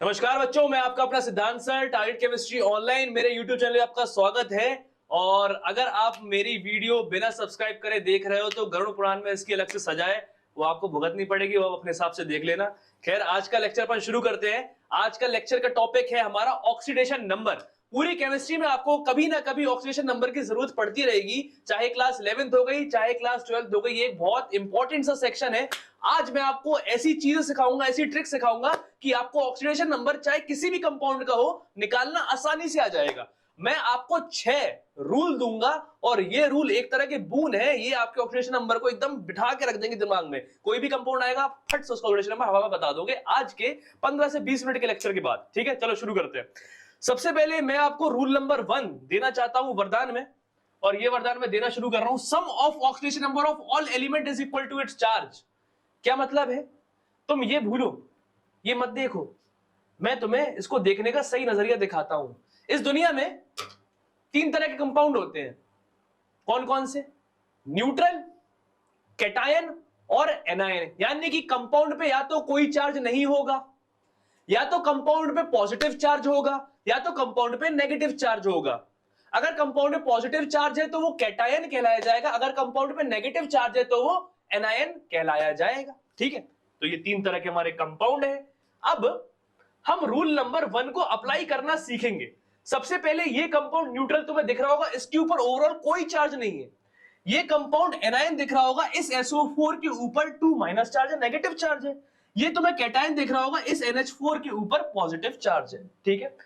नमस्कार बच्चों, मैं आपका अपना सिद्धांत सर, टारगेट केमिस्ट्री ऑनलाइन मेरे यूट्यूब चैनल पे आपका स्वागत है। और अगर आप मेरी वीडियो बिना सब्सक्राइब करे देख रहे हो तो गरुड़ पुराण में इसकी अलग से सजा है, वो आपको भुगतनी पड़ेगी, वो आप अपने हिसाब से देख लेना। खैर, आज का लेक्चर अपन शुरू करते हैं। आज का लेक्चर का टॉपिक है हमारा ऑक्सीडेशन नंबर। पूरी केमिस्ट्री में आपको कभी ना कभी ऑक्सीडेशन नंबर की जरूरत पड़ती रहेगी, चाहे क्लास 11th हो गई, चाहे क्लास 12th हो गई। ये एक बहुत इंपॉर्टेंट सा सेक्शन है। आज मैं आपको ऐसी चीजें सिखाऊंगा, ऐसी ट्रिक सिखाऊंगा कि आपको ऑक्सीडेशन नंबर चाहे किसी भी कंपाउंड का हो, निकालना आसानी से आ जाएगा। मैं आपको 6 रूल दूंगा और ये रूल एक तरह के बून है, ये आपके ऑक्सीडेशन नंबर को एकदम बिठा के रख देंगे दिमाग में। कोई भी कंपाउंड आएगा, फट से उसका ऑक्सीडेशन नंबर हवा में बता दोगे आज के 15 से 20 मिनट के लेक्चर के बाद। ठीक है, चलो शुरू करते हैं। सबसे पहले मैं आपको रूल नंबर 1 देना चाहता हूं वरदान में, और ये वरदान मैं देना शुरू कर रहा हूं। Sum of oxidation number of all element is equal to its charge. क्या मतलब है? तुम ये भूलो, ये मत देखो, मैं तुम्हें इसको देखने का सही नजरिया दिखाता हूं। इस दुनिया में 3 तरह के कंपाउंड होते हैं। कौन कौन से? न्यूट्रल, कैटायन और एनायन। यानी कि कंपाउंड पे या तो कोई चार्ज नहीं होगा, या तो कंपाउंड पे पॉजिटिव चार्ज होगा, या तो कंपाउंड पे नेगेटिव चार्ज होगा। अगर कंपाउंड पे पॉजिटिव चार्ज है तो वो कैटायन कहलाया जाएगा, अगर कंपाउंड पे नेगेटिव चार्ज है तो वो एनायन कहलाया जाएगा। ठीक है, तो ये 3 तरह के हमारे कंपाउंड है। अब हम रूल नंबर 1 को अप्लाई करना सीखेंगे। सबसे पहले ये कंपाउंड न्यूट्रल तुम्हें दिख रहा होगा, इसके ऊपर ओवरऑल कोई चार्ज नहीं है। ये कंपाउंड एनायन दिख रहा होगा, इस SO4 के ऊपर 2- चार्ज है, नेगेटिव चार्ज है। ये तुम्हें कैटायन दिख रहा होगा, इस NH4 के ऊपर पॉजिटिव चार्ज है। ठीक है,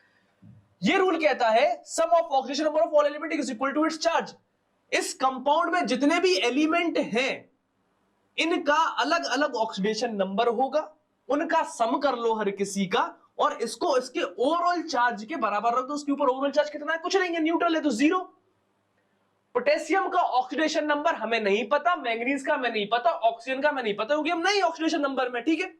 ये रूल कहता है sum of oxidation number of all element is equal to its charge. इस कंपाउंड में जितने भी एलिमेंट हैं, इनका अलग अलग ऑक्सीडेशन नंबर होगा, उनका सम कर लो हर किसी का, और इसको इसके ओवरऑल चार्ज के बराबर रख दो। उसके ऊपर ओवरऑल चार्ज कितना है? कुछ नहीं है, न्यूट्रल है तो 0। पोटेशियम का ऑक्सीडेशन नंबर हमें नहीं पता, मैंगनीज का हमें नहीं पता, ऑक्सीजन का हमें नहीं पता, क्योंकि हम नहीं ऑक्सीडेशन नंबर में। ठीक है,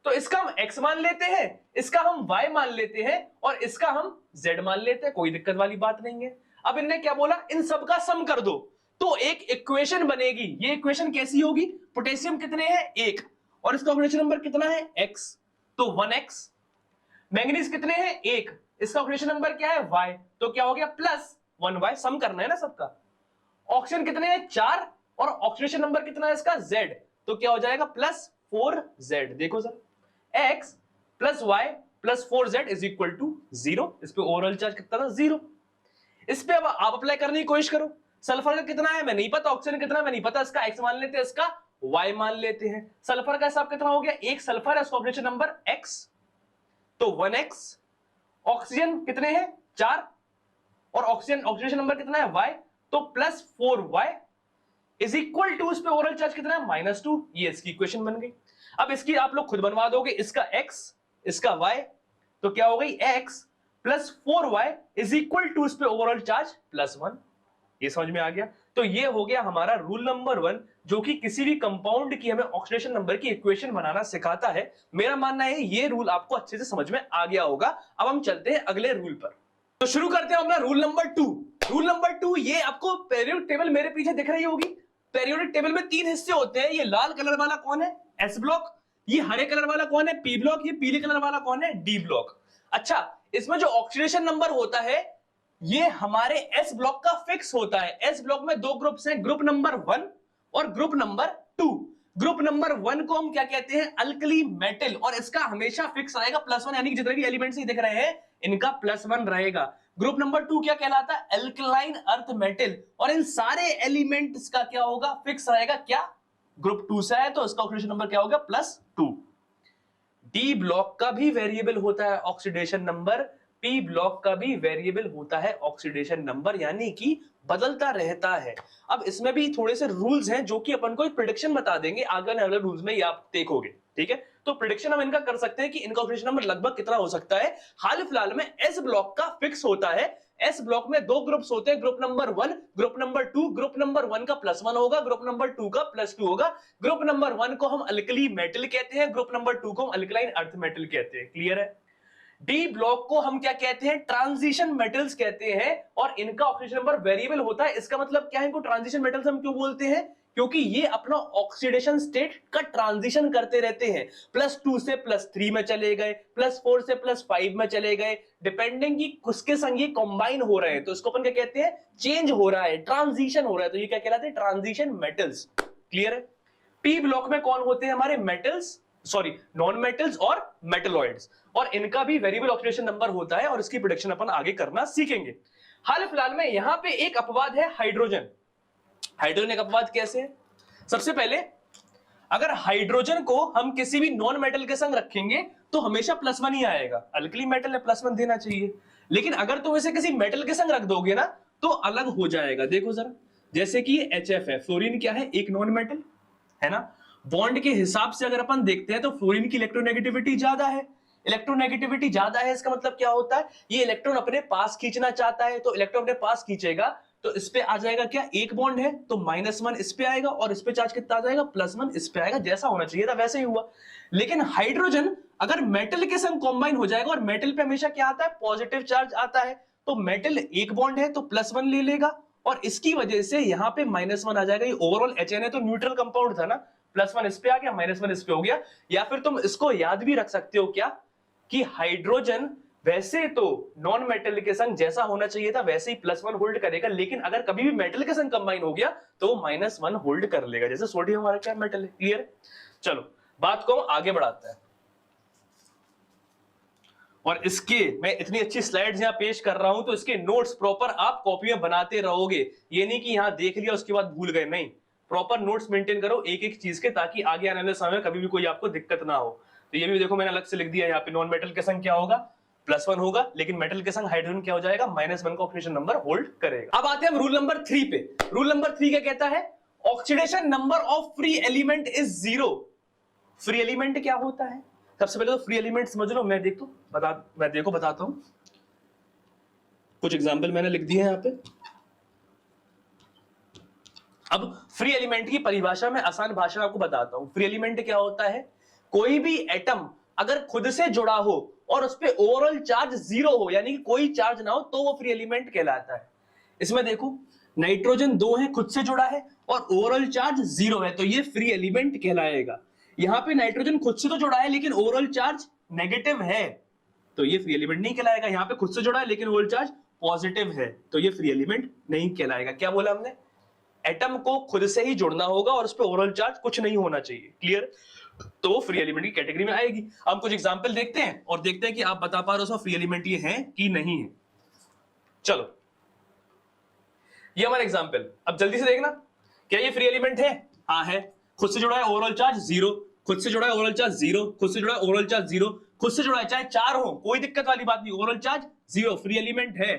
तो इसका हम x मान लेते हैं, इसका हम y मान लेते हैं, और इसका हम z मान लेते हैं। कोई दिक्कत वाली बात नहीं है। अब इनने क्या बोला? इन सब का सम कर दो, तो एक इक्वेशन बनेगी। ये इक्वेशन कैसी होगी? पोटेशियम कितने हैं? 1, और इसका ऑक्सीडेशन नंबर कितना है? x, तो 1x। मैंगनीज कितने हैं? 1, इसका ऑक्सीडेशन नंबर क्या है? y, तो क्या हो गया? Plus 1y। सम करना है ना सबका। ऑक्सीजन कितने हैं? 4, और ऑक्सीडेशन नंबर कितना है इसका? z, तो क्या हो जाएगा? Plus 4z। देखो sir, x plus y plus 4z is equal to 0। इस पे ओवरऑल चार्ज कितना था? 0। इस पे अब आप अप्लाई करने की कोशिश करो। सल्फर का कितना है? मैं नहीं पता। ऑक्सीजन कितना है? मैं नहीं पता। इसका x मान लेते हैं, इसका y मान लेते हैं। सल्फर का हिसाब कितना हो गया? 1 सल्फर है, उसका ऑक्सीडेशन नंबर x, तो 1x। ऑक्सीजन कितने हैं? 4, और ऑक्सीजन ऑक्सीडेशन नंबर कितना है? y, तो plus 4y is equal to, इस पे ओवरऑल चार्ज कितना है? -2। ये इसकी इक्वेशन बन गई। अब इसकी आप लोग खुद बनवा दोगे, इसका x, इसका y, तो क्या हो गई? x plus 4y is equal to, इस पे ओवरऑल चार्ज +1। ये समझ में आ गया? तो ये हो गया हमारा रूल नंबर 1, जो कि किसी भी कंपाउंड की हमें ऑक्सीडेशन नंबर की इक्वेशन बनाना सिखाता है। मेरा मानना है ये रूल आपको अच्छे से समझ में आ गया होगा। अब हम चलते हैं अगले रूल पर। तो शुरू करते हैं अपना रूल नंबर 2। रूल नंबर 2, ये आपको पीरियोडिक टेबल मेरे पीछे दिख रही होगी। पीरियोडिक टेबल में 3 हिस्से होते हैं। ये लाल कलर वाला कौन है? S block. ये हरे कलर वाला कौन है? P block. ये पीले कलर वाला कौन है? D block. अच्छा, इसमें जो ऑक्सीडेशन नंबर होता है, ये हमारे S ब्लॉक का फिक्स होता है। S ब्लॉक में 2 ग्रुप्स हैं, ग्रुप नंबर 1 और ग्रुप नंबर 2। ग्रुप नंबर 1 को हम क्या कहते हैं? अल्कली मेटल, और इसका हमेशा फिक्स रहेगा +1, यानी कि जितने भी एलिमेंट्स दिख रहे हैं इनका +1 रहेगा। ग्रुप नंबर 2 क्या कहलाता है? अल्कलाइन अर्थ मेटल, और इन सारे एलिमेंट्स का क्या होगा? फिक्स रहेगा। क्या? ग्रुप 2 से है तो इसका ऑक्सीडेशन नंबर क्या होगा? +2। डी ब्लॉक का भी वेरिएबल होता है ऑक्सीडेशन नंबर, पी ब्लॉक का भी वेरिएबल होता है ऑक्सीडेशन नंबर, यानी कि बदलता रहता है। अब इसमें भी थोड़े से रूल्स हैं जो कि अपन को एक प्रेडिक्शन बता देंगे, आगे अगले रूल्स में ये आप देखोगे। ठीक है, तो प्रेडिक्शन हम इनका कर सकते हैं कि इनका ऑक्सीडेशन नंबर लगभग कितना हो सकता है। हाल फिलहाल में एस ब्लॉक का फिक्स होता है। एस ब्लॉक में 2 ग्रुप्स होते हैं, group number 1, group number 2। Group number 1 का +1 होगा, ग्रुप नंबर 2 का +2 होगा। ग्रुप नंबर 1 को हम अल्कली मेटल कहते हैं, ग्रुप नंबर 2 को हम अल्कलाइन अर्थ मेटल कहते हैं। क्लियर है? डी ब्लॉक को हम क्या कहते हैं? ट्रांजिशन मेटल्स कहते हैं, और इनका ऑक्सीडेशन नंबर वेरिएबल होता है। इसका मतलब क्या है? इनको ट्रांजिशन मेटल्स हम क्यों बोलते हैं? क्योंकि ये अपना ऑक्सीडेशन स्टेट का ट्रांजिशन करते रहते हैं, +2 से +3 में चले गए, +4 से +5 में चले गए, डिपेंडिंग कि किसके संग ये कंबाइन हो रहे हैं, तो इसको अपन क्या कहते हैं, चेंज हो रहा है, ट्रांजिशन हो रहा है, तो ये क्या कहलाते हैं, ट्रांजिशन मेटल्स। क्लियर है। पी ब्लॉक में कौन होते हैं हमारे, मेटल्स, सॉरी नॉन मेटल्स और मेटलॉइड्स, और इनका भी वेरिएबल ऑक्सीडेशन नंबर होता है और इसकी प्रेडिक्शन अपन आगे करना सीखेंगे। हाल फिलहाल में यहां पे एक अपवाद है हाइड्रोजन। हाइड्रोजन एक अपवाद कैसे है, सबसे पहले अगर हाइड्रोजन को हम किसी भी नॉन मेटल के संग रखेंगे तो हमेशा +1 ही आएगा, अल्कली मेटल है +1 देना चाहिए, लेकिन अगर तुम इसे किसी मेटल के संग रख दोगे ना तो अलग हो जाएगा। देखो जरा, जैसे कि HF है, फ्लोरीन क्या है, एक नॉन मेटल है ना, बॉन्ड के हिसाब से अगर अपन देखते हैं तो फ्लोरीन की इलेक्ट्रोनेगेटिविटी ज्यादा है, इलेक्ट्रोनेगेटिविटी ज्यादा है, इसका मतलब क्या होता है, ये इलेक्ट्रॉन अपने पास खींचना चाहता है, तो इलेक्ट्रॉन अपने पास खींचेगा तो इस पे आ जाएगा क्या, एक बॉन्ड है तो -1 इस पे आएगा, और इस पे चार्ज कितना आ जाएगा, +1 इस पे आएगा, जैसा होना चाहिए था वैसे ही हुआ। लेकिन हाइड्रोजन अगर मेटल के संग कॉम्बाइन हो जाएगा, और मेटल पे हमेशा क्या आता है, पॉजिटिव चार्ज आता है, तो मेटल एक बॉन्ड है तो +1 ले लेगा, और इसकी वजह से यहां पे -1 आ जाएगा। ये ओवरऑल HN है तो न्यूट्रल कंपाउंड था ना, +1 इस पे आ गया, -1 इस पे हो गया। या फिर तुम इसको याद भी रख सकते हो क्या, कि हाइड्रोजन वैसे तो नॉन मेटल के संग जैसा होना चाहिए था वैसे ही +1 होल्ड करेगा, लेकिन अगर कभी भी मेटल के संग कंबाइन हो गया तो वो -1 होल्ड कर लेगा, जैसे सोडियम हमारा क्या मेटल है। क्लियर। चलो बात को आगे बढ़ाते हैं, और इसके मैं इतनी अच्छी स्लाइड्स यहां पेश कर रहा हूं तो इसके नोट्स प्रॉपर आप कॉपी में बनाते रहोगे, ये नहीं कि यहां देख लिया उसके बाद भूल गए, नहीं, प्रॉपर नोट्स मेंटेन करो एक एक चीज के, ताकि आगे आने वाले समय में कभी भी कोई आपको दिक्कत ना हो। तो ये भी देखो मैंने अलग से लिख दिया, यहाँ पे नॉन मेटल के संग क्या होगा, +1 होगा, लेकिन मेटल के संग हाइड्रोजन क्या हो जाएगा, -1 का ऑक्सीडेशन नंबर होल्ड करेगा। अब आते हैं हम रूल नंबर 3 पे। रूल नंबर 3 क्या कहता है, oxidation number of free element is 0। Free element क्या होता है, सबसे पहले तो फ्री एलिमेंट समझ लो, मैं बताता हूं, कुछ एग्जाम्पल मैंने लिख दिए हैं यहाँ पे। अब फ्री एलिमेंट की परिभाषा में आसान भाषा में आपको बताता हूं। फ्री एलिमेंट क्या होता है, कोई भी एटम अगर खुद से जुड़ा हो और उस पे ओवरऑल चार्ज 0 हो, यानी कि कोई चार्ज ना हो, तो वो फ्री एलिमेंट कहलाता है। इसमें देखो नाइट्रोजन 2 है, खुद से जुड़ा है और ओवरऑल चार्ज 0 है, तो ये फ्री एलिमेंट कहलाएगा। यहां पे नाइट्रोजन खुद से तो जुड़ा है लेकिन ओवरऑल चार्ज नेगेटिव है, तो ये फ्री एलिमेंट नहीं कहलाएगा। यहां पे खुद से जुड़ा है लेकिन ओवरऑल चार्ज पॉजिटिव है, तो ये फ्री एलिमेंट नहीं कहलाएगा। क्या बोला हमने, एटम को खुद से ही जुड़ना होगा और उस पर ओवरऑल चार्ज कुछ नहीं होना चाहिए। क्लियर, तो वो फ्री एलिमेंट की कैटेगरी में आएगी। हम कुछ एग्जांपल देखते हैं और देखते हैं कि आप बता पा रहे हो फ्री एलिमेंट ये है कि नहीं है। चलो ये हमारा एग्जांपल, अब जल्दी से देखना, क्या ये फ्री एलिमेंट है, हाँ है, खुद से जुड़ा है ओवरऑल चार्ज 0, खुद से जुड़ा है ओवरऑल चार्ज 0, खुद से जुड़ा है ओवरऑल चार्ज 0, खुद से जुड़ा है चाहे 4 हो, कोई दिक्कत वाली बात नहीं, ओवरऑल चार्ज 0, फ्री एलिमेंट है।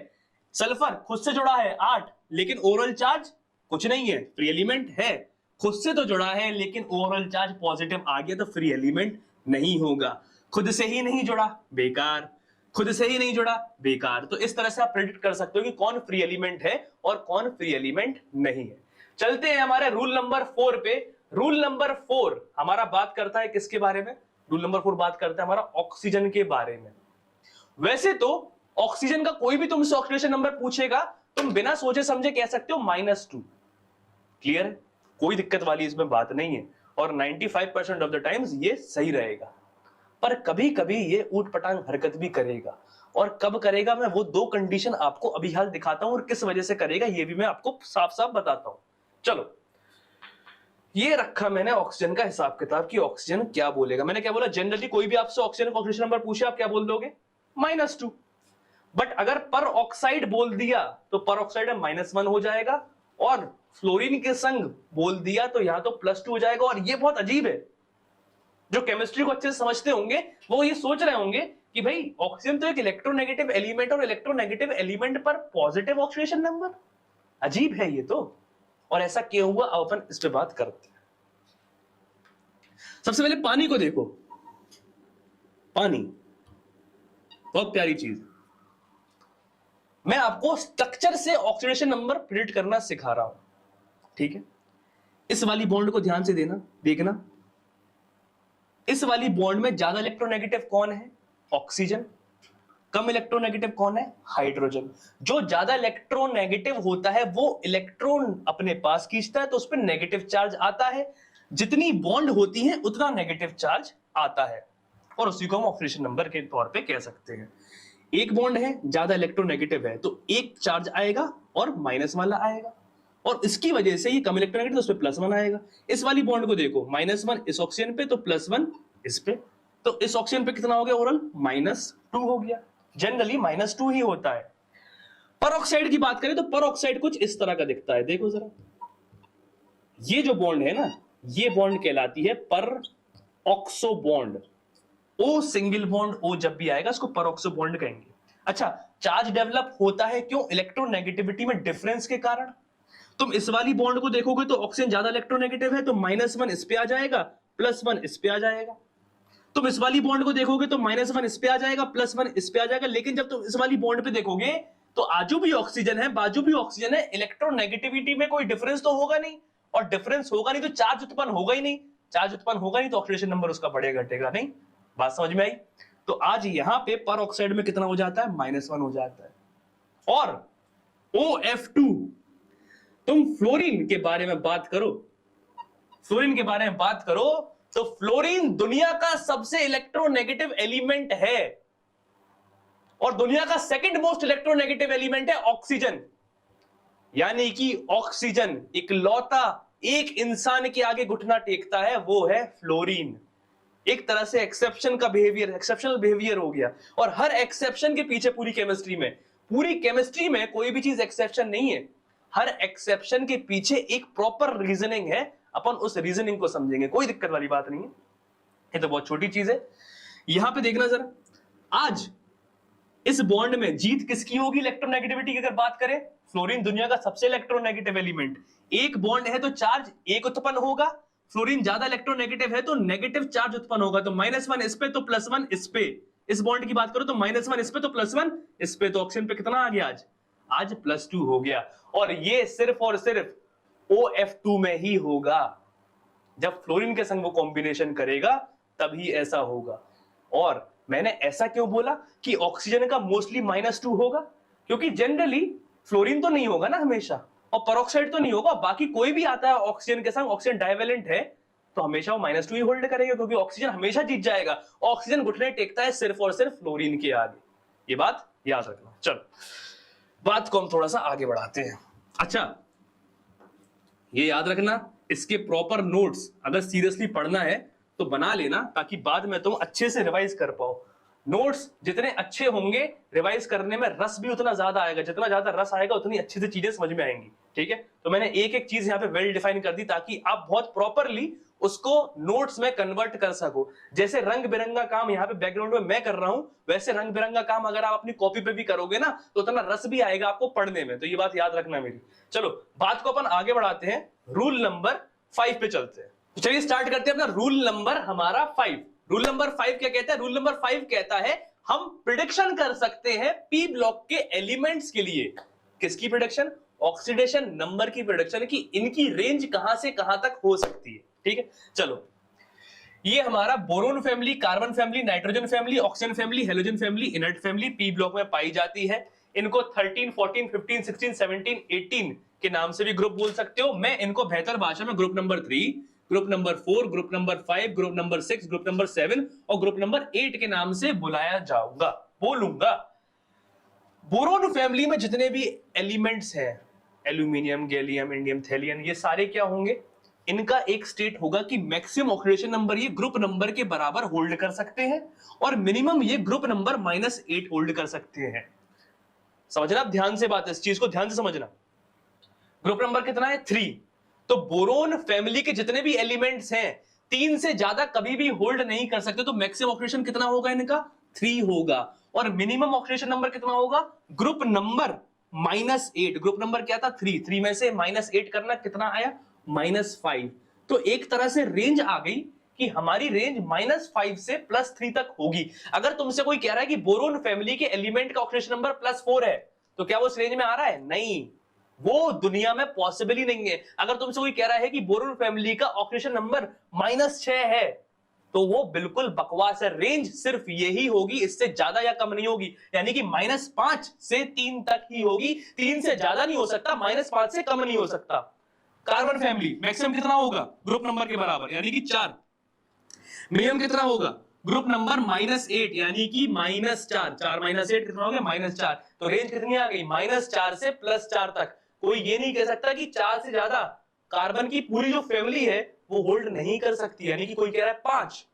सल्फर खुद से जुड़ा है 8, लेकिन ओवरऑल चार्ज कुछ नहीं है, फ्री एलिमेंट है। खुद से तो जुड़ा है लेकिन ओवरऑल चार्ज पॉजिटिव आ गया तो फ्री एलिमेंट नहीं होगा। खुद से ही नहीं जुड़ा, बेकार, खुद से ही नहीं जुड़ा, बेकार। तो इस तरह से आप प्रेडिक्ट कर सकते हो कि कौन फ्री एलिमेंट है और कौन फ्री एलिमेंट नहीं है। चलते हैं हमारे रूल नंबर 4 पे। रूल नंबर 4 हमारा बात करता है किसके बारे में, रूल नंबर 4 बात करता है हमारा ऑक्सीजन के बारे में। वैसे तो ऑक्सीजन का कोई भी तुमसे ऑक्सीडेशन नंबर पूछेगा, तुम बिना सोचे समझे कह सकते हो -2। क्लियर है, कोई दिक्कत वाली इसमें बात नहीं है, और 95% ऑफ द टाइम्स ये सही रहेगा। पर कभी कभी ये ऊटपटांग हरकत भी करेगा, और कब करेगा मैं वो 2 कंडीशन आपको अभी हाल दिखाता हूं, और किस वजह से करेगा ये भी मैं आपको साफ साफ बताता हूं। चलो ये रखा मैंने ऑक्सीजन का हिसाब किताब कि ऑक्सीजन क्या बोलेगा। मैंने क्या बोला, जनरली कोई भी आपसे ऑक्सीजन का ऑक्सीडेशन नंबर पूछे आप क्या बोल दोगे, -2। बट अगर पर ऑक्साइड बोल दिया तो पर ऑक्साइड में -1 हो जाएगा, और फ्लोरीन के संग बोल दिया तो यहां तो +2 हो जाएगा। और ये बहुत अजीब है, जो केमिस्ट्री को अच्छे से समझते होंगे वो ये सोच रहे होंगे कि भाई ऑक्सीजन तो एक इलेक्ट्रोनेगेटिव एलिमेंट, और इलेक्ट्रोनेगेटिव एलिमेंट पर पॉजिटिव ऑक्सीडेशन नंबर, अजीब है ये तो। और ऐसा क्यों हुआ, अब अपन इस पे बात करते हैं। सबसे पहले पानी को देखो, पानी बहुत प्यारी चीज, मैं आपको स्ट्रक्चर से ऑक्सीडेशन नंबर प्रिडिक्ट करना सिखा रहा हूं, ठीक है। इस वाली बॉन्ड को ध्यान से देखना, इस वाली बॉन्ड में ज्यादा इलेक्ट्रोनेगेटिव कौन है, ऑक्सीजन, कम इलेक्ट्रोनेगेटिव कौन है? हाइड्रोजन। जो ज्यादा इलेक्ट्रोनेगेटिव होता है वो इलेक्ट्रॉन अपने पास खींचता है, तो उस पर नेगेटिव चार्ज आता है। जितनी बॉन्ड होती है उतना नेगेटिव चार्ज आता है, और उसी को हम ऑक्सीडेशन नंबर के तौर पे कह सकते हैं। एक बॉन्ड है, ज्यादा इलेक्ट्रोनेगेटिव है, तो एक चार्ज आएगा और माइनस वाला आएगा, और इसकी वजह से ये कम इलेक्ट्रोनेगेटिव, तो उस पर +1 आएगा। इस वाली बॉन्ड को देखो, -1 इस ऑक्सीजन पे तो +1 इस पे, तो इस ऑक्सीजन पे कितना हो गया ओवरऑल? -2 हो गया। जनरली -2 ही होता है। परऑक्साइड की बात करें तो परऑक्साइड कुछ इस तरह का दिखता है, देखो जरा। ये जो बॉन्ड है ना, ये बॉन्ड कहलाती है पर oxo bond. O single bond, O जब भी आएगा इसको परऑक्सो बॉन्ड कहेंगे। अच्छा, चार्ज डेवलप होता है क्यों? इलेक्ट्रोनेगेटिविटी में डिफरेंस के कारण। तुम इस वाली बॉन्ड को देखोगे तो ऑक्सीजन ज्यादा इलेक्ट्रोनेगेटिव है, तो -1 इस पे आ जाएगा, +1 इस पे आ जाएगा। तुम इस वाली बॉन्ड को देखोगे तो -1 इस पे आ जाएगा, +1 इस पे आ जाएगा। लेकिन जब तुम इस वाली बॉन्ड पे देखोगे तो आजू भी ऑक्सीजन है, बाजू भी ऑक्सीजन है, इलेक्ट्रोनेगेटिविटी में कोई डिफरेंस तो होगा नहीं, और डिफरेंस होगा नहीं तो चार्ज उत्पन्न होगा ही नहीं। चार्ज उत्पन्न होगा नहीं तो ऑक्सीडेशन नंबर उसका बढ़ेगा घटेगा नहीं। बात समझ में आई? तो आज यहां पे पर ऑक्साइड में कितना हो जाता है? -1 हो जाता है। और OF2, तुम फ्लोरीन के बारे में बात करो, फ्लोरीन के बारे में बात करो तो फ्लोरीन दुनिया का सबसे इलेक्ट्रोनेगेटिव एलिमेंट है, और दुनिया का सेकंड मोस्ट इलेक्ट्रोनेगेटिव एलिमेंट है ऑक्सीजन। यानी कि ऑक्सीजन इकलौता एक इंसान के आगे घुटना टेकता है, वो है फ्लोरीन। एक तरह से एक्सेप्शन का बिहेवियर, एक्सेप्शनल बिहेवियर हो गया। और हर एक्सेप्शन के पीछे पूरी केमिस्ट्री में कोई भी चीज एक्सेप्शन नहीं है, हर एक्सेप्शन के पीछे एक प्रॉपर रीजनिंग है। अपन उस रीजनिंग को समझेंगे, कोई दिक्कत वाली बात नहीं है, ये तो बहुत छोटी चीज है। यहां पे देखना जरा, आज इस बॉन्ड में जीत किसकी होगी इलेक्ट्रोनेगेटिविटी की अगर बात करें? फ्लोरीन दुनिया का सबसे इलेक्ट्रोनेगेटिव एलिमेंट। एक बॉन्ड है तो चार्ज एक उत्पन्न होगा, फ्लोरीन ज्यादा इलेक्ट्रोनेगेटिव है तो नेगेटिव चार्ज उत्पन्न होगा, तो -1 इस पे तो +1 इस पे। इस बॉन्ड की बात करो तो -1 इस पे तो +1 इस पे, तो ऑक्सीजन पे कितना आ गया आज +2 हो गया। और ये सिर्फ और सिर्फ OF2 में ही होगा, जब फ्लोरीन के संग वो कॉम्बिनेशन करेगा तभी ऐसा होगा। और मैंने ऐसा क्यों बोला कि ऑक्सीजन का मोस्टली -2 होगा? क्योंकि जनरली फ्लोरीन तो नहीं होगा ना हमेशा, और परऑक्साइड तो नहीं होगा, बाकी कोई भी आता है ऑक्सीजन के संग, ऑक्सीजन डाइवेलेंट है तो हमेशा वो -2 ही होल्ड करेगा, क्योंकि ऑक्सीजन हमेशा जीत जाएगा। ऑक्सीजन घुटने टेकता है सिर्फ और सिर्फ फ्लोरीन के आगे, ये बात याद रखना। चलो बात को हम थोड़ा सा आगे बढ़ाते हैं। अच्छा, ये याद रखना, इसके प्रॉपर नोट्स अगर सीरियसली पढ़ना है तो बना लेना, ताकि बाद में तुम अच्छे से रिवाइज कर पाओ। नोट्स जितने अच्छे होंगे, रिवाइज करने में रस भी उतना ज्यादा आएगा, जितना ज्यादा रस आएगा उतनी अच्छी से चीजें समझ में आएंगी। ठीक है, तो मैंने एक एक चीज यहाँ पे वेल डिफाइन कर दी ताकि आप बहुत प्रॉपरली उसको नोट्स में कन्वर्ट कर सको। जैसे रंग बिरंगा काम यहाँ पे बैकग्राउंड में मैं कर रहा हूं, वैसे रंग बिरंगा काम अगर आप अपनी कॉपी पे भी करोगे ना तो उतना रस भी आएगा आपको पढ़ने में, तो ये बात याद रखना मेरी। चलो बात को अपन आगे बढ़ाते हैं, रूल नंबर 5 पे चलते हैं। तो चलिए स्टार्ट करते हैं अपना रूल नंबर हमारा 5। रूल नंबर 5 क्या कहता है? रूल नंबर 5 कहता है हम प्रिडिक्शन कर सकते हैं पी ब्लॉक के एलिमेंट्स के लिए। किसकी प्रिडिक्शन? ऑक्सीडेशन नंबर की प्रिडिक्शन, कि इनकी रेंज कहां से कहां तक हो सकती है। ठीक है, चलो ये हमारा boron family, carbon family, nitrogen family, oxygen family, halogen family, inert family P block में पाई जाती है। इनको 13, 14, 15, 16, 17, 18 के नाम से भी ग्रुप बोल सकते हो। मैं इनको बेहतर भाषा में group number 3, group number 4, group number 5, group number 6, group number 7 और ग्रुप नंबर 8 के नाम से बुलाया जाऊंगा, बोलूंगा। बोरोन फैमिली में जितने भी एलिमेंट्स हैं, एल्यूमिनियम, गैलियम, इंडियम, थैलियम, ये सारे क्या होंगे? इनका एक स्टेट होगा कि मैक्सिमम ऑक्सीडेशन नंबर ये ग्रुप नंबर के बराबर होल्ड कर सकते हैं, और मिनिमम ये ग्रुप नंबर -8 होल्ड कर सकते हैं। समझना ध्यान से बात है, इस चीज को ध्यान से समझना। ग्रुप नंबर कितना है? 3। तो बोरोन फैमिली के जितने भी एलिमेंट्स हैं 3 से ज्यादा कभी भी होल्ड नहीं कर सकते, तो मैक्सिमम ऑक्सीडेशन कितना होगा इनका? 3 होगा। और मिनिमम ऑक्सीडेशन नंबर कितना होगा? Group number -8। ग्रुप नंबर क्या था? 3 में से -8 करना, कितना आया? -5। तो एक तरह से रेंज आ गई कि हमारी रेंज -5 से +3 तक होगी। अगर तुमसे कोई कह रहा है कि बोरोन फैमिली के एलिमेंट का ऑक्सीडेशन नंबर +4 है, तो क्या वो उस रेंज में आ रहा है? नहीं, वो दुनिया में पॉसिबल ही नहीं है। अगर तुमसे कोई कह रहा है कि बोरोन फैमिली का ऑक्सीडेशन नंबर -6 है, तो वो बिल्कुल बकवास है। रेंज सिर्फ यही होगी, इससे ज्यादा या कम नहीं होगी, यानी कि -5 से 3 तक ही होगी, 3 से ज्यादा नहीं हो सकता, -5 से कम नहीं हो सकता। कार्बन फैमिली मैक्सिमम कितना होगा? ग्रुप नंबर के बराबर, यानी कि 4। मिनिमम कितना होगा? ग्रुप नंबर -8, यानी कि -4। 4 -8 कितना हो गया? -4। तो रेंज कितनी आ गई? -4 से +4 तक। कोई ये नहीं कह सकता कि 4 से ज्यादा कार्बन की पूरी जो फैमिली है वो होल्ड नहीं कर सकती, यानी कि कोई कह रहा है 5,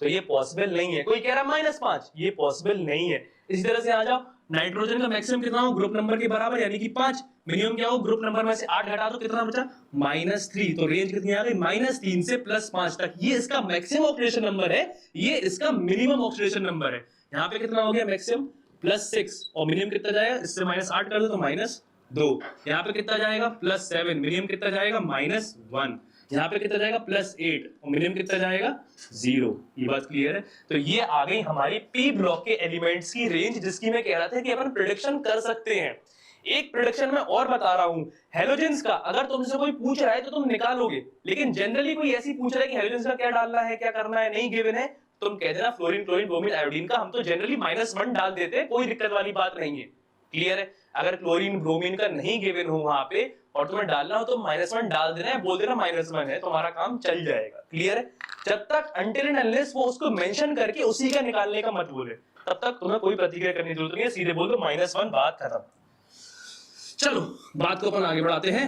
तो ये पॉसिबल नहीं है। कोई कह रहा है -5, ये पॉसिबल नहीं है। इसी तरह से आ जाओ, नाइट्रोजन का मैक्सिमम कितना हो? ग्रुप नंबर के बराबर, यानी कि 5। मिनिमम क्या हो? ग्रुप नंबर में से 8 घटा दो, कितना बचा? -3। तो रेंज कितनी आ गई? -3 से +5 तक। ये इसका मैक्सिमम ऑक्सीडेशन नंबर है, ये इसका मिनिमम ऑक्सीडेशन नंबर है। यहां पे कितना हो गया? मैक्सिमम +6, और मिनिमम कितना जाएगा? इससे -8 कर दो तो -2। यहां पे कितना जाएगा? +7। मिनिमम कितना जाएगा? -1। यहां पे कितना जाएगा? +8, और मिनिमम कितना जाएगा? 0। ये बात क्लियर है? तो ये आ गई हमारी पी ब्लॉक के एलिमेंट्स की रेंज, जिसकी मैं कह रहा था कि अपन प्रेडिक्शन कर सकते हैं। एक प्रेडिक्शन मैं और बता रहा हूं, हेलोजेंस का अगर तुमसे कोई पूछ रहा है तो तुम निकालोगे, लेकिन जनरली कोई ऐसी पूछ रहा है कि हेलोजेंस का क्या डालना है, क्या करना है, नहीं गिवन है, तुम कह देना फ्लोरीन, क्लोरीन, ब्रोमीन, आयोडीन का। हम तो जनरली -1 डाल देते हैं, कोई दिक्कत वाली बात नहीं है। क्लियर है? अगर क्लोरीन ब्रोमीन का नहीं गिवन हो वहां पे और तुम्हें डालना हो तो -1 डाल देना है, बोल देना -1 है, तुम्हारा काम चल जाएगा। क्लियर है? जब तक अनटिल एंड अनलेस वो उसको मेंशन करके उसी का निकालने का मत बोले, तब तक तुम्हें कोई प्रतिक्रिया करने की जरूरत नहीं है, सीधे बोल दो -1, बात खत्म। चलो बात को अपन आगे बढ़ाते हैं।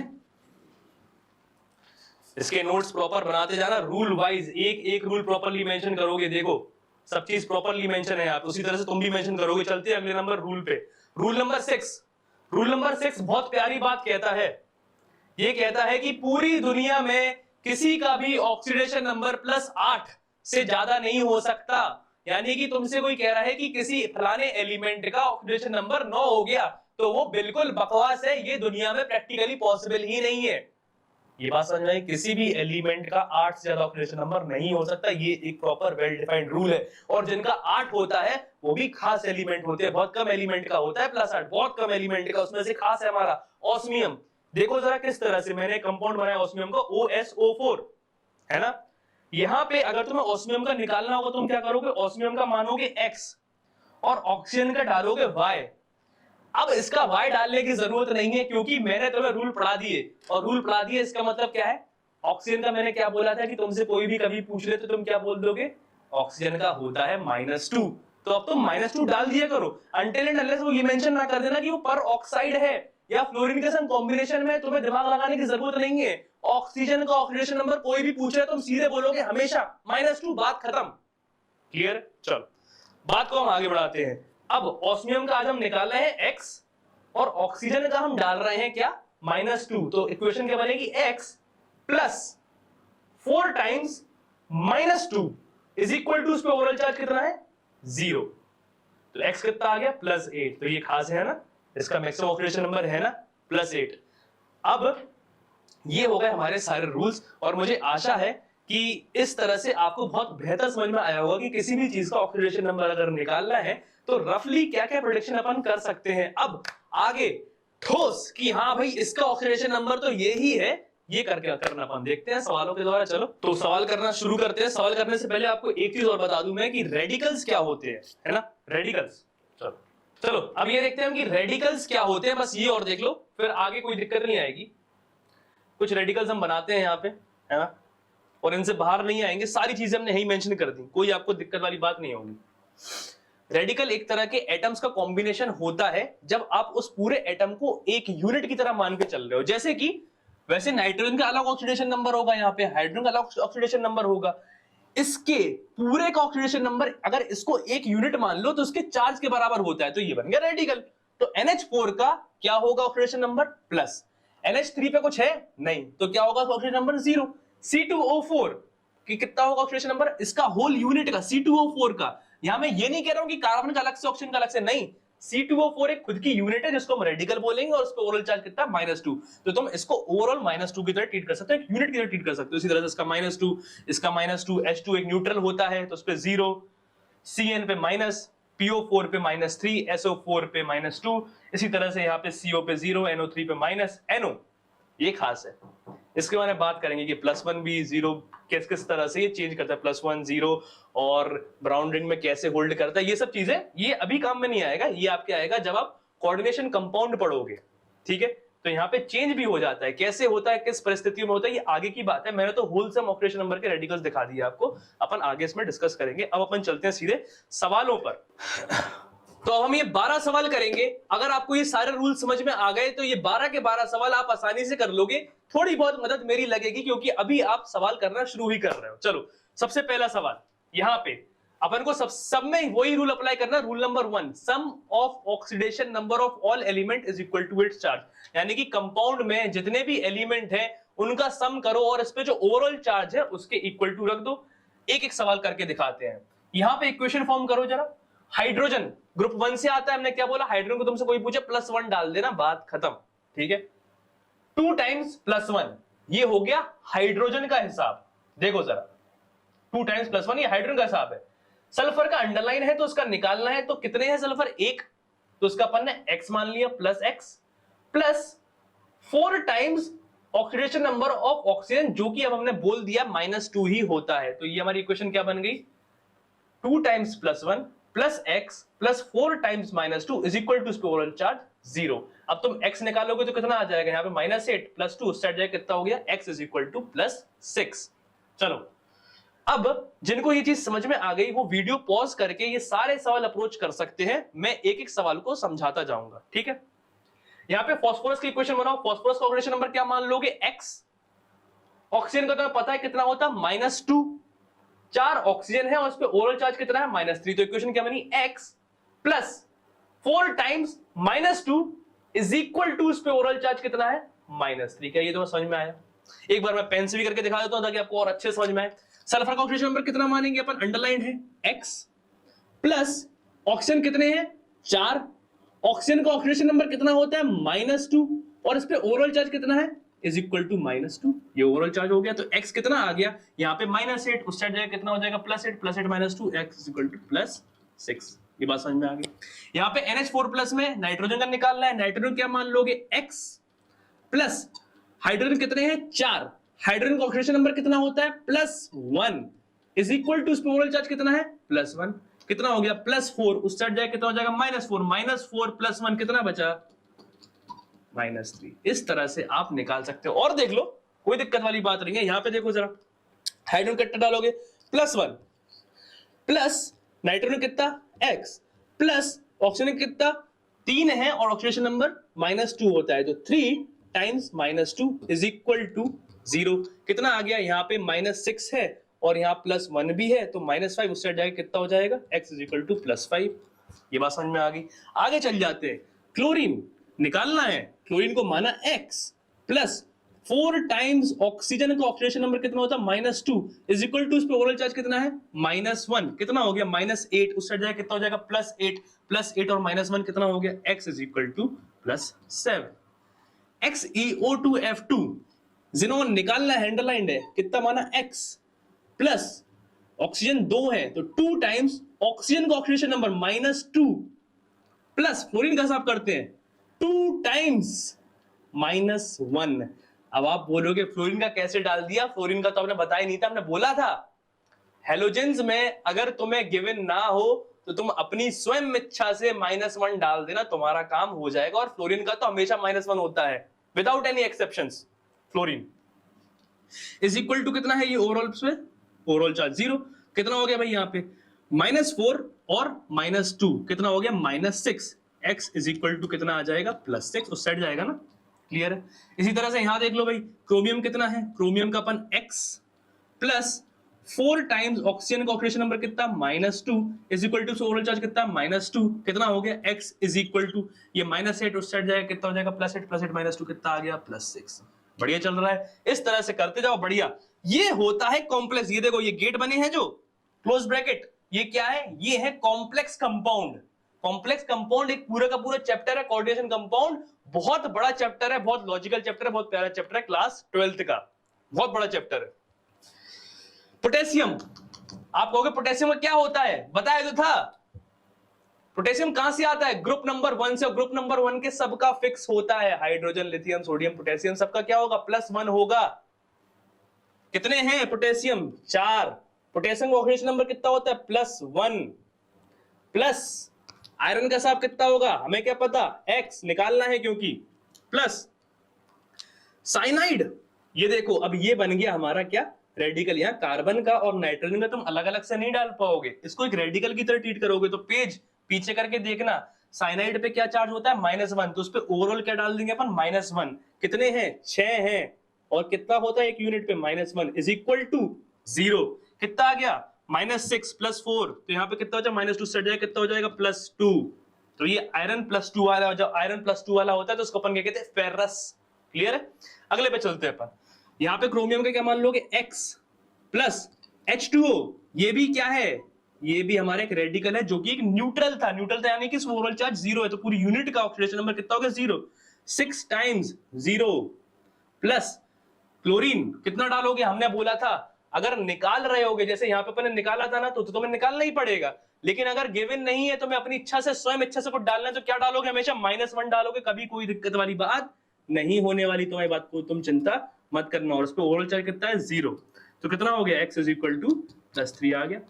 इसके नोट्स प्रॉपर बनाते जाना, रूल वाइज एक एक रूल प्रॉपरली मेंशन करोगे। देखो सब चीज प्रॉपरली मेंशन है, आप उसी तरह से तुम भी मेंशन करोगे। चलते हैं अगले नंबर रूल पे। Rule number 6। रूल नंबर 6 बहुत प्यारी बात कहता है। ये कहता है कि पूरी दुनिया में किसी का भी ऑक्सीडेशन नंबर +8 से ज्यादा नहीं हो सकता। यानी कि तुमसे कोई कह रहा है कि किसी फलाने एलिमेंट का ऑक्सीडेशन नंबर 9 हो गया, तो वो बिल्कुल बकवास है, ये दुनिया में प्रैक्टिकली पॉसिबल ही नहीं है। ये बात समझ में आई? किसी भी एलिमेंट का 8 से ज्यादा ऑक्सीडेशन नंबर नहीं हो सकता, ये एक प्रॉपर वेल डिफाइंड रूल है। और जिनका 8 होता है वो भी खास एलिमेंट होते हैं, बहुत कम एलिमेंट का होता है +8, बहुत कम एलिमेंट का। उसमें से खास है हमारा ऑस्मियम। देखो जरा किस तरह से मैंने कंपाउंड बनाया ऑस्मियम का, OSO4, है ना। यहां पे अगर तुम्हें ऑस्मियम का निकालना होगा तुम क्या करोगे? ऑस्मियम का मानोगे X और ऑक्सीजन का डालोगे Y। अब इसका Y डालने की जरूरत नहीं है, क्योंकि मैंने तुम्हें रूल पढ़ा दिए, और रूल पढ़ा दिए इसका मतलब क्या है? ऑक्सीजन का मैंने क्या बोला था कि तुमसे कोई भी कभी पूछ ले तो तुम क्या बोल दोगे? ऑक्सीजन का होता है -2। तो अब तुम -2 डाल दिया करो, अनटिल एंड अनलेस वो ये मेंशन ना कर देना कि वो पर ऑक्साइड है या फ्लोरीन के संग कॉम्बिनेशन में। तुम्हें दिमाग लगाने की जरूरत नहीं है। ऑक्सीजन का ऑक्सीडेशन नंबर कोई भी पूछ रहे तुम सीधे बोलोगे हमेशा -2, बात खत्म। क्लियर? चलो बात को हम आगे बढ़ाते हैं। अब ऑस्मियम का आज हम निकाल रहे हैं X और ऑक्सीजन का हम डाल रहे हैं क्या? -2। तो इक्वेशन क्या बनेगी? X plus 4 times -2 is equal to, उस पे ओवरऑल चार्ज कितना है? 0। तो X कितना आ गया? +8। तो ये खास है ना, इसका मैक्सिमम ऑक्सीडेशन नंबर है ना +8। अब ये हो गए हमारे सारे रूल्स, और मुझे आशा है कि इस तरह से आपको बहुत बेहतर समझ में आया होगा कि किसी भी चीज का ऑक्सीडेशन नंबर अगर निकालना है तो रफली क्या क्या प्रेडिक्शन अपन कर सकते हैं। अब आगे ठोस कि हाँ भाई इसका ऑक्सीडेशन नंबर तो ये ही है, ये करके करना अपन देखते हैं सवालों के द्वारा। चलो तो सवाल करना शुरू करते हैं। सवाल करने से पहले आपको एक चीज और बता दूं मैं कि रेडिकल्स क्या होते हैं, है ना, रेडिकल्स। चलो अब ये देखते हैं कि रेडिकल्स क्या होते हैं, बस ये और देख लो, फिर आगे कोई दिक्कत नहीं आएगी। कुछ रेडिकल्स हम बनाते हैं यहाँ पे, है ना, और इनसे बाहर नहीं आएंगे, सारी चीजें हमने यही मेंशन कर दी, कोई आपको दिक्कत वाली बात नहीं होगी। रेडिकल एक तरह के एटम्स का कॉम्बिनेशन होता है जब आप उस पूरे एटम को एक यूनिट की तरह मान के चल रहे हो। जैसे कि वैसे नाइट्रोजन का अलग ऑक्सीडेशन नंबर होगा, यहाँ पे हाइड्रोजन का अलग ऑक्सीडेशन नंबर होगा, इसके पूरे का ऑक्सीडेशन नंबर अगर इसको एक यूनिट मान लो तो उसके चार्ज के बराबर होता है, तो ये बन गया रेडिकल। तो NH4 का क्या होगा ऑक्सीडेशन नंबर? प्लस। NH3 पे कुछ है नहीं, तो क्या होगा ऑक्सीडेशन नंबर? 0। C2O4 कि कितना होगा ऑक्सीडेशन नंबर? इसका होल यूनिट का, C2O4 का। यहां मैं ये नहीं कह रहा हूं कि कार्बन का अलग से ऑक्सीजन का अलग से, नहीं, C2O4 एक खुद की यूनिट है जिसको हम रेडिकल बोलेंगे, और उसका ओवरऑल चार्ज कितना? -2। तो तुम इसको ओवरऑल -2 की तरह ट्रीट कर सकते हो, एक यूनिट की तरह ट्रीट कर सकते हो। इसी तरह से इसका -2, इसका -2, H2 एक न्यूट्रल होता है तो उस पे 0, Cn पे माइनस, PO4 पे -3, SO4 पे -2, इसी तरह से यहाँ पे CO पे 0, NO3 पे माइनस, NO ये खास है, इसके बारे में बात करेंगे कि +1 भी 0 किस किस तरह से ये चेंज करता है, +1 0 और ब्राउन रिंग में कैसे होल्ड करता है, ये सब चीजें ये अभी काम में नहीं आएगा, ये आपके आएगा जब आप कोऑर्डिनेशन कंपाउंड पढ़ोगे, ठीक है। तो यहाँ पे चेंज भी हो जाता है, कैसे होता है, किस परिस्थितियों में होता है, ये आगे की बात है। मैंने तो होलसम ऑक्सीडेशन नंबर के रेडिकल्स दिखा दिए आपको, अपन आगे इसमें डिस्कस करेंगे। अब अपन चलते हैं सीधे सवालों पर। तो अब हम ये 12 सवाल करेंगे। अगर आपको ये सारे रूल समझ में आ गए तो ये 12 के 12 सवाल आप आसानी से कर लोगे। थोड़ी बहुत मदद मेरी लगेगी क्योंकि अभी आप सवाल करना शुरू ही कर रहे हो। चलो सबसे पहला सवाल, यहाँ पे अपन को सब में वही रूल अप्लाई करना। Rule number 1, sum of oxidation number of all element is equal to its charge, यानी कि कंपाउंड में जितने भी एलिमेंट हैं उनका सम करो और इस पे जो ओवरऑल चार्ज है उसके इक्वल टू रख दो। एक एक सवाल करके दिखाते हैं। यहाँ पे इक्वेशन फॉर्म करो जरा। हाइड्रोजन ग्रुप 1 से आता है, हमने क्या बोला, हाइड्रोजन को तुमसे कोई पूछे +1 डाल देना, बात खत्म, ठीक है। 2 टाइम्स +1 ये हो गया हाइड्रोजन का हिसाब। देखो जरा 2 टाइम्स +1 ये हाइड्रोजन का हिसाब है। सल्फर का अंडरलाइन है तो उसका निकालना है, तो कितने हैं सल्फर, 1, तो उसका अपन ने x मान लिया +x plus 4 times oxidation number of oxygen, जो कि अब हमने बोल दिया -2 ही होता है। तो ये हमारी इक्वेशन क्या बन गई, 2 times +1 plus x plus 4 times -2 is equal to इसका ओवरऑल चार्ज 0। अब तुम x निकालोगे तो कितना आ जाएगा, यहाँ पे -8 प्लस 2 उससे हट जाएगा, कितना हो गया, x इज इक्वल टू +6। चलो अब जिनको ये चीज समझ में आ गई वो वीडियो पॉज करके ये सारे सवाल अप्रोच कर सकते हैं। मैं एक एक सवाल को समझाता जाऊंगा, ठीक है। यहाँ पे फास्फोरस की इक्वेशन बनाओ। फास्फोरस का ऑक्सीडेशन नंबर क्या मान लोगे, x। ऑक्सीजन का तुम्हें पता है कितना होता है, -2। 4 ऑक्सीजन है और उस पे ओवरऑल चार्ज कितना है, -3। तो इक्वेशन क्या बनी, x plus 4 times -2 is equal to उस पे ओवरऑल चार्ज कितना है, -3। क्या ये तुम्हें समझ में आया? एक बार मैं पेन से भी करके दिखा देता हूं ताकि आपको और अच्छे समझ में आए। सल्फर का ऑक्सीडेशन नंबर कितना मानेंगे अपन, अंडरलाइन है x प्लस ऑक्सीजन कितने हैं, 4। ऑक्सीजन का ऑक्सीडेशन नंबर कितना होता है, -2 और इस पे ओवरऑल चार्ज कितना है, इज इक्वल टू -2। ये ओवरऑल चार्ज हो गया। तो x कितना आ गया, यहाँ पे -8 उस साइड जाएगा, कितना हो जाएगा, +8 +8 -2 x इज इक्वल टू +6। ये बात समझ में आ गई। यहाँ पे NH4+ में नाइट्रोजन का निकालना है। नाइट्रोजन क्या मान लोगे, x प्लस हाइड्रोजन कितने हैं, 4। हाइड्रोजन का ऑक्सीडेशन नंबर कितना होता है, +1 इज इक्वल टू इसमें ओवरऑल चार्ज कितना है, +1। कितना हो गया, +4 उस साइड जाएगा, कितना हो जाएगा, -4 -4 + 1 कितना बचा, -3। इस तरह से आप निकाल सकते हो। और देख लो कोई दिक्कत वाली बात नहीं है। यहाँ पे देखो जरा, हाइड्रोजन कितना डालोगे, +1 प्लस नाइट्रोजन कितना, x प्लस ऑक्सीजन कितना, 3 है और ऑक्सीडेशन नंबर -2 होता है। तो 3 टाइम्स -2 इज इक्वल टू 0। कितना आ गया, यहाँ पे -6 है और यहाँ +1 भी है, तो -5 उससे हट जाएगा, कितना हो जाएगा, x इज इक्वल टू +5। ये बात समझ में आ गई। आगे चल जाते हैं। क्लोरीन निकालना है। क्लोरीन को माना x प्लस 4 टाइम्स ऑक्सीजन का ऑक्सीडेशन नंबर कितना होता है, -2 इज इक्वल टू इस पे ओवरऑल चार्ज कितना है, -1। कितना हो गया, -8 उससे हट जाएगा, कितना हो जाएगा, +8 +8 और -1 कितना हो गया, x is equal to +7। XeO2F2 xenon निकालना है, अंडरलाइंड है, कितना माना, x प्लस ऑक्सीजन 2 है तो 2 टाइम्स ऑक्सीजन का ऑक्सीडेशन नंबर -2 प्लस फ्लोरीन का हिसाब करते हैं 2 टाइम्स -1। अब आप बोलोगे फ्लोरीन का कैसे डाल दिया, फ्लोरीन का तो आपने बताया नहीं था, हमने बोला था हेलोजेंस में अगर तुम्हें गिवन ना हो तो तुम अपनी स्वयं इच्छा से -1 डाल देना, तुम्हारा काम हो जाएगा। और फ्लोरीन का तो हमेशा -1 होता है without any exceptions. Fluorine is equal to कितना है, ये ओवरऑल चार्ज 0। कितना हो गया भाई, यहाँ पे -4 और -2 कितना हो गया, -6। x इज इक्वल टू कितना आ जाएगा, +6 उस साइड जाएगा ना, क्लियर है। इसी तरह से यहां देख लो भाई, क्रोमियम कितना है, क्रोमियम का अपन x प्लस 4 टाइम्स ऑक्सीजन का ऑक्सीडेशन नंबर कितना, -2 is equal to overall charge कितना, -2। कितना हो गया, x इज इक्वल टू ये -8 उस साइड जाएगा, कितना हो जाएगा, +8 +8 -2 कितना आ गया, +6। बढ़िया चल रहा है, इस तरह से करते जाओ, बढ़िया। ये होता है कॉम्प्लेक्स। ये देखो ये गेट बने हैं जो क्लोज ब्रैकेट, ये क्या है, ये है कॉम्प्लेक्स कंपाउंड। कॉम्प्लेक्स कंपाउंड एक पूरा का पूरा चैप्टर है, कोऑर्डिनेशन कंपाउंड। बहुत बड़ा चैप्टर है, बहुत लॉजिकल चैप्टर है, बहुत प्यारा चैप्टर है, क्लास 12th का बहुत बड़ा चैप्टर है। पोटेशियम, आप कहोगे पोटेशियम में क्या होता है, बताया तो था। पोटेशियम कहां से आता है, ग्रुप नंबर 1 से। ग्रुप नंबर 1 के सबका फिक्स होता है, हाइड्रोजन लिथियम सोडियम पोटेशियम सबका क्या होगा, +1 होगा। कितने हैं पोटेशियम? 4। पोटेशियम का ऑक्सीडेशन नंबर कितना होता है? +1। प्लस आयरन का साहब कितना होगा? हमें क्या पता, X निकालना है क्योंकि प्लस साइनाइड। ये देखो अब ये बन गया हमारा क्या, रेडिकल। यहाँ कार्बन का और नाइट्रोजन का तुम अलग अलग से नहीं डाल पाओगे, इसको एक रेडिकल की तरह ट्रीट करोगे। तो पेज पीछे करके देखना, साइनाइड पे क्या चार्ज होता है? -1, तो उस पे ओवरऑल क्या डाल देंगे अपन? -1। कितने हैं? 6 हैं। और कितना होता है एक यूनिट पे? -1 इज इक्वल टू 0। कितना आ गया? -6 + 4, तो यहाँ पे कितना हो जाएगा? -2 से जाएगा, कितना हो जाएगा? +2। तो ये आयरन +2 वाला, जब आयरन +2 वाला होता है तो उसको अपन क्या कहते हैं? फेरस। क्लियर है? अगले पे चलते हैं अपन। यहाँ पे क्रोमियम का क्या मान लोगे? X plus H2O। ये भी क्या है? ये भी हमारा एक रेडिकल है जो कि एक न्यूट्रल था। न्यूट्रल था यानी कि ओवरऑल चार्ज 0 है, तो पूरी यूनिट का ऑक्सीडेशन नंबर कितना हो गया? 0। 6 टाइम्स 0 प्लस क्लोरीन कितना डालोगे? हमने बोला था अगर निकाल रहे होगे, जैसे यहाँ पे अपन ने निकाला था ना, तो तुम्हें निकालना ही पड़ेगा। लेकिन अगर गिवन नहीं है तो मैं अपनी इच्छा से, स्वयं इच्छा से कुछ डालना है तो क्या डालोगे? हमेशा -1 डालोगे, कभी कोई दिक्कत वाली बात नहीं होने वाली। तुम्हारी बात को तुम चिंता मत करना। और उस पर ओवरऑल चार्ज कितना है? 0। तो कितना हो गया? X = +3 आ गया।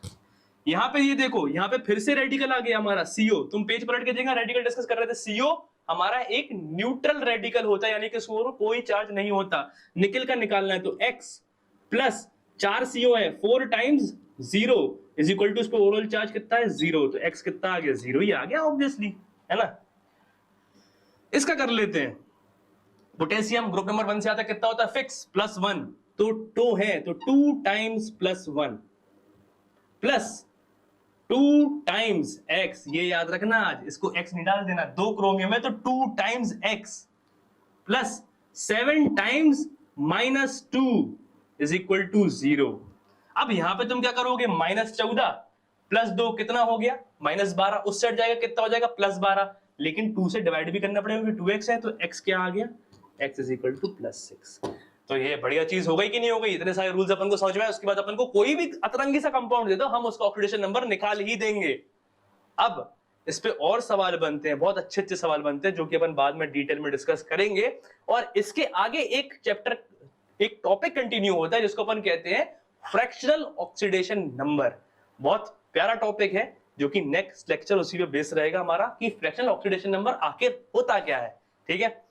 यहाँ पे ये देखो, यहाँ पे फिर से रेडिकल आ गया हमारा CO। तुम पेज पलट के देखना, रेडिकल डिस्कस कर रहे थे। CO हमारा एक न्यूट्रल रेडिकल होता है, यानी कि इसको कोई चार्ज नहीं होता। निकल का निकालना है तो X प्लस 4 CO है, 4 टाइम्स 0 इज इक्वल टू, इस पे ओवरऑल चार्ज कितना है? 0। तो X कितना आ गया? 0 ही आ गया ऑब्वियसली, है ना। इसका कर लेते हैं। पोटेशियम ग्रुप नंबर 1 से आता है, कितना होता है? फिक्स +1, तो 2 है, तो 2 टाइम्स +1 प्लस 2 टाइम्स X। ये याद रखना, आज इसको X नहीं डाल देना। 2 क्रोमियम है तो 2 times X plus 7 times -2 is equal to 0। अब यहां पे तुम क्या करोगे? -14 प्लस 2 कितना हो गया? -12। उस साइड जाएगा, कितना हो जाएगा? +12। लेकिन 2 से डिवाइड भी करना पड़ेगा, 2x है, तो x क्या आ गया? x = +6। तो ये बढ़िया चीज हो गई कि नहीं हो गई? इतने सारे रूल्स अपन को समझ में आए। उसके बाद अपन को कोई भी अतरंगी सा कंपाउंड दे दो, हम उसका ऑक्सीडेशन नंबर निकाल ही देंगे। अब इस पे और सवाल बनते हैं, बहुत अच्छे अच्छे सवाल बनते हैं, जो कि अपन बाद में डिटेल में डिस्कस करेंगे। और इसके आगे एक चैप्टर, एक टॉपिक कंटिन्यू होता है जिसको अपन कहते हैं फ्रैक्शनल ऑक्सीडेशन नंबर। बहुत प्यारा टॉपिक है, जो कि नेक्स्ट लेक्चर उसी पे बेस रहेगा हमारा, कि फ्रैक्शनल ऑक्सीडेशन नंबर आखिर होता क्या है। ठीक है,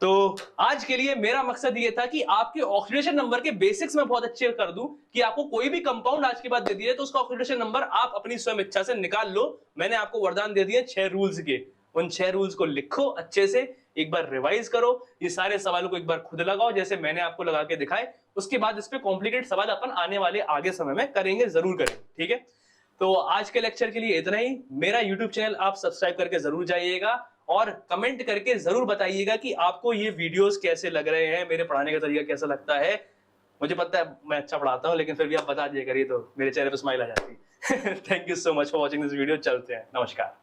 तो आज के लिए मेरा मकसद ये था कि आपके ऑक्सीडेशन नंबर के बेसिक्स में बहुत अच्छे कर दूं, कि आपको कोई भी कंपाउंड आज के बाद दे दिए तो उसका ऑक्सीडेशन नंबर आप अपनी स्वयं इच्छा से निकाल लो। मैंने आपको वरदान दे दिए 6 रूल्स के। उन 6 रूल्स को लिखो अच्छे से, एक बार रिवाइज करो, ये सारे सवालों को एक बार खुद लगाओ जैसे मैंने आपको लगा के दिखाए। उसके बाद इस पे कॉम्प्लिकेटेड सवाल अपन आने वाले आगे समय में करेंगे, जरूर करेंगे। ठीक है, तो आज के लेक्चर के लिए इतना ही। मेरा यूट्यूब चैनल आप सब्सक्राइब करके जरूर जाइएगा और कमेंट करके जरूर बताइएगा कि आपको ये वीडियोस कैसे लग रहे हैं, मेरे पढ़ाने का तरीका कैसा लगता है। मुझे पता है मैं अच्छा पढ़ाता हूं, लेकिन फिर भी आप बता दिया करिए तो मेरे चेहरे पे स्माइल आ जाती है। Thank you so much for watching this video. चलते हैं, नमस्कार।